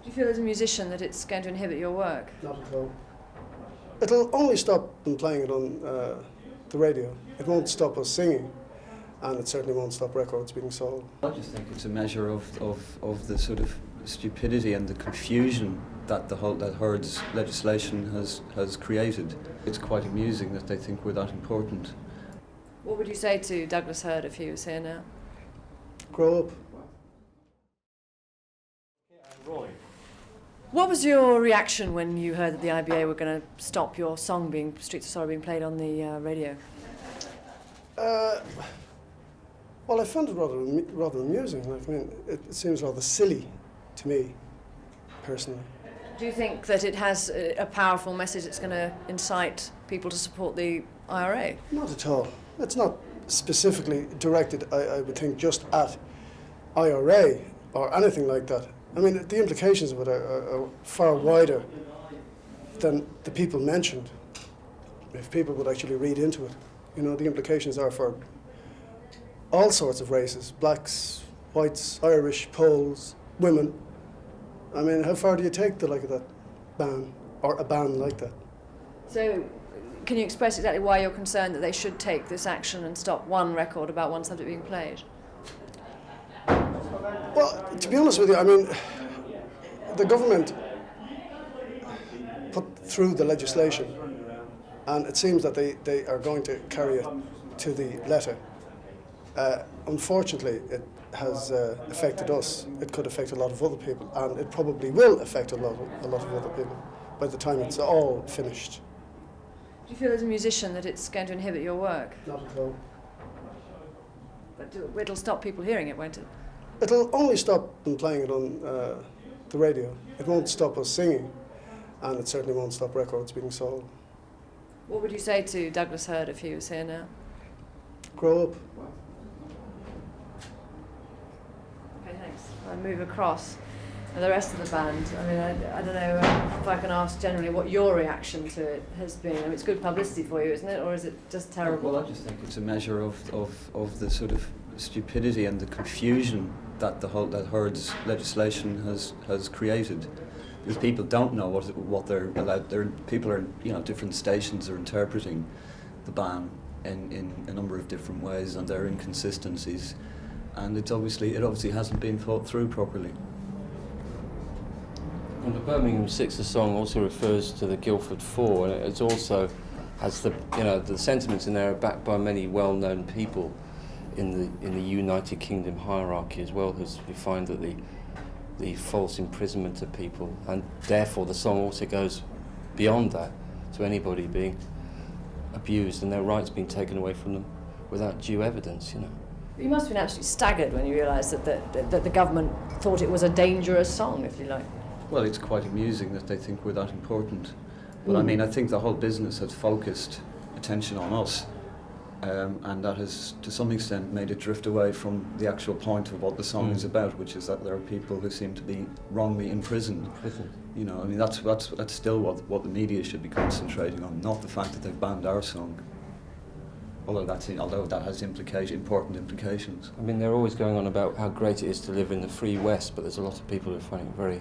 Do you feel as a musician that it's going to inhibit your work? Not at all. It'll only stop them playing it on the radio. It won't stop us singing, and it certainly won't stop records being sold. I just think it's a measure of the sort of stupidity and the confusion that that Herd's legislation has created. It's quite amusing that they think we're that important. What would you say to Douglas Hurd if he was here now? Grow up. What was your reaction when you heard that the IBA were going to stop your song Streets of Sorrow being played on the radio? Well, I found it rather amusing. Like, I mean, it seems rather silly to me, personally. Do you think that it has a powerful message that's going to incite people to support the IRA? Not at all. It's not specifically directed, I would think, just at IRA or anything like that. I mean, the implications of it are far wider than the people mentioned, if people would actually read into it. You know, the implications are for all sorts of races, blacks, whites, Irish, Poles, women. I mean, how far do you take the like of that ban, or a ban like that? So, can you express exactly why you're concerned that they should take this action and stop one record about one subject being played? Well, to be honest with you, I mean, the government put through the legislation, and it seems that they are going to carry it to the letter. Unfortunately, it has affected us. It could affect a lot of other people, and it probably will affect a lot of other people by the time it's all finished. Do you feel as a musician that it's going to inhibit your work? Not at all. But it'll stop people hearing it, won't it? It'll only stop them playing it on the radio. It won't stop us singing, and it certainly won't stop records being sold. What would you say to Douglas Hurd if he was here now? Grow up. Okay, thanks. I'll move across. And the rest of the band, I mean, I don't know if I can ask generally what your reaction to it has been. I mean, it's good publicity for you, isn't it? Or is it just terrible? Well, I just think it's a measure of the sort of stupidity and the confusion that that Herd's legislation has created. Because people don't know what they're allowed. People are, you know, different stations are interpreting the ban in a number of different ways, and there are inconsistencies, and it obviously hasn't been thought through properly. Well, the Birmingham Six, the song also refers to the Guildford Four, and it also has the sentiments in there are backed by many well-known people in the United Kingdom hierarchy as well, who find that the false imprisonment of people, and therefore the song also goes beyond that to anybody being abused and their rights being taken away from them without due evidence, you know. You must have been absolutely staggered when you realised that the government thought it was a dangerous song, if you like. Well, it's quite amusing that they think we're that important. But I mean, I think the whole business has focused attention on us, and that has, to some extent, made it drift away from the actual point of what the song is about, which is that there are people who seem to be wrongly imprisoned. You know, I mean, that's still what the media should be concentrating on, not the fact that they've banned our song. Although that has important implications. I mean, they're always going on about how great it is to live in the free West, but there's a lot of people who find it very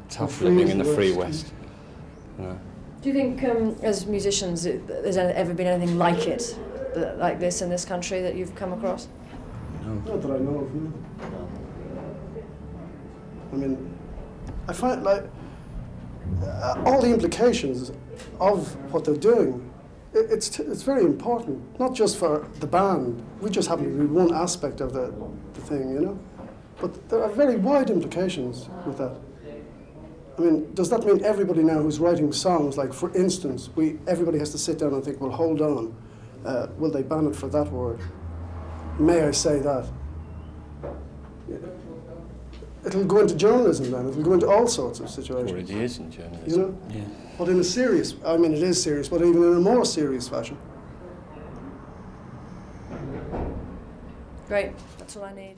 tough living in the free West. You know. Do you think, as musicians, there's ever been anything like it, like this in this country that you've come across? No. Not that I know of. No. I mean, I find like all the implications of what they're doing. It's very important, not just for the band. We just happen to be one aspect of the thing, you know. But there are very wide implications with that. I mean, does that mean everybody now who's writing songs, like for instance, everybody has to sit down and think, well, hold on, will they ban it for that word? May I say that? It'll go into journalism then. It'll go into all sorts of situations. It already is in journalism. You know? Yeah. But in a serious, I mean, it is serious, but even in a more serious fashion. Great, that's all I need.